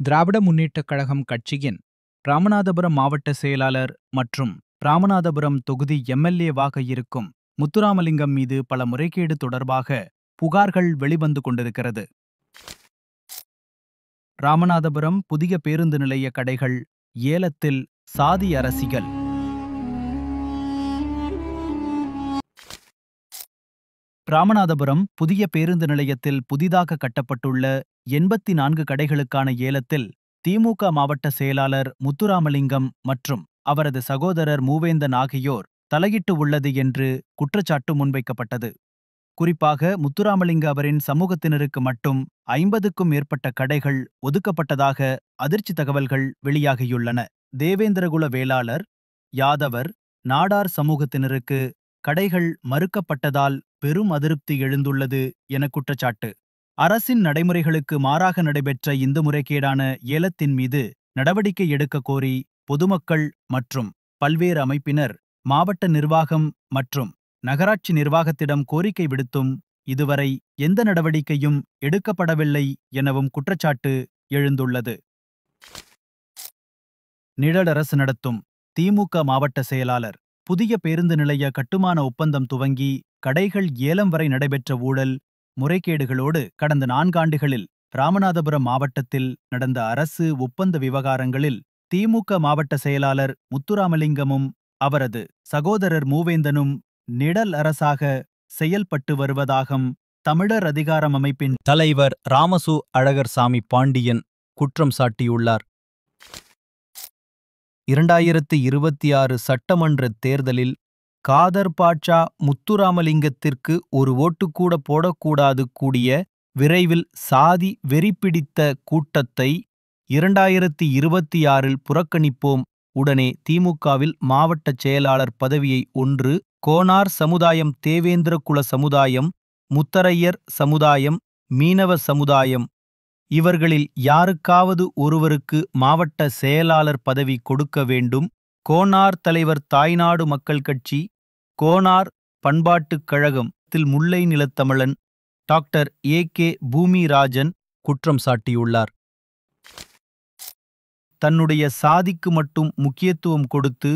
திராவிட முன்னேற்றக் கழகம் கட்சியின் ராமநாதபுரம் மாவட்ட செயலாளர் மற்றும் ராமநாதபுரம் தொகுதி எம்எல்ஏவாக இருக்கும் முத்துராமலிங்கம் மீது பல முறைகேடு தொடர்பாக புகார்கள் வெளிவந்து கொண்டிருக்கிறது. ராமநாதபுரம் புதிய பேருந்து நிலைய கடைகள் ஏலத்தில் சாதி அரசியல். ராமநாதபுரம் புதிய பேருந்து நிலையத்தில் புதிதாக கட்டப்பட்டுள்ள 84 கடைகளுக்கான ஏலத்தில் திமுக மாவட்ட செயலாளர் முத்துராமலிங்கம் மற்றும் அவரது சகோதரர் மூவேந்தன் ஆகியோர் தலையிட்டு உள்ளது என்று குற்றச்சாட்டு முன்வைக்கப்பட்டது. குறிப்பாக முத்துராமலிங்க அவரின் சமூகத்தினருக்கு மட்டும் 50க்கும் மேற்பட்ட கடைகள் ஒதுக்கப்பட்டதாக அதிர்ச்சி தகவல்கள் வெளியாகியுள்ளன. தேவேந்திரகுல வேளாளர், யாதவர், நாடார் சமூகத்தினருக்கு கடைகள் மறுக்கப்பட்டதால் பெரும் அதிருப்தி எழுந்துள்ளது என குற்றச்சாட்டு. அரசின் நடைமுறைகளுக்கு மாறாக நடைபெற்ற இந்த முறைகேடான ஏலத்தின் மீது நடவடிக்கை எடுக்க கோரி பொதுமக்கள் மற்றும் பல்வேறு அமைப்பினர் மாவட்ட நிர்வாகம் மற்றும் நகராட்சி நிர்வாகத்திடம் கோரிக்கை விடுத்தும் இதுவரை எந்த நடவடிக்கையும் எடுக்கப்படவில்லை எனவும் குற்றச்சாட்டு எழுந்துள்ளது. நிழலரசு நடத்தும் திமுக மாவட்ட செயலாளர் புதிய பேருந்து நிலைய கட்டுமான ஒப்பந்தம் துவங்கி கடைகள் ஏலம் வரை நடைபெற்ற ஊழல் முறைகேடுகளோடு கடந்த 4 ஆண்டுகளில் ராமநாதபுரம் மாவட்டத்தில் நடந்த அரசு ஒப்பந்த விவகாரங்களில் திமுக மாவட்ட செயலாளர் முத்துராமலிங்கமும் அவரது சகோதரர் மூவேந்தனும் நிழல் அரசாக செயல்பட்டு வருவதாகவும் தமிழர் அதிகாரம் அமைப்பின் தலைவர் ராமசு அழகர்சாமி பாண்டியன் குற்றம் சாட்டியுள்ளார். 2026 சட்டமன்ற தேர்தலில் காதர் பாட்ஷா முத்துராமலிங்கத்திற்கு ஒரு ஓட்டுக்கூட போடக்கூடாது கூடிய விரைவில் சாதி வெறிபிடித்த கூட்டத்தை 2026 புறக்கணிப்போம். உடனே திமுகவில் மாவட்ட செயலாளர் பதவியை ஒன்று கோனார் சமுதாயம், தேவேந்திர குல சமுதாயம், முத்தரையர் சமுதாயம், மீனவ சமுதாயம் இவர்களில் யாருக்காவது ஒருவருக்கு மாவட்ட செயலாளர் பதவி கொடுக்க வேண்டும். கோனார் தலைவர் தாய்நாடு மக்கள் கட்சி, கோனார் பண்பாட்டுக் கழகம் முல்லை நிலத்தமிழன் டாக்டர் AK பூமிராஜன் குற்றம் சாட்டியுள்ளார். தன்னுடைய சாதிக்கு மட்டும் முக்கியத்துவம் கொடுத்து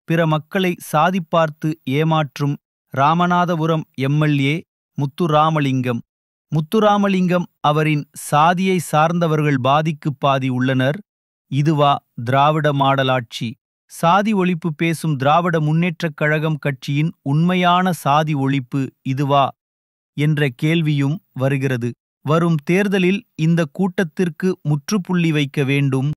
பிற மக்களை சாதி பார்த்து ஏமாற்றும் ராமநாதபுரம் MLA முத்துராமலிங்கம் அவரின் சாதியை சார்ந்தவர்கள் பாதிக்கு பாதி உள்ளனர். இதுவா திராவிட மாடலாட்சி? சாதி ஒழிப்பு பேசும் திராவிட முன்னேற்றக் கழகம் கட்சியின் உண்மையான சாதி ஒழிப்பு இதுவா என்ற கேள்வியும் வருகிறது. வரும் தேர்தலில் இந்த கூட்டத்திற்கு முற்றுப்புள்ளி வைக்க வேண்டும்.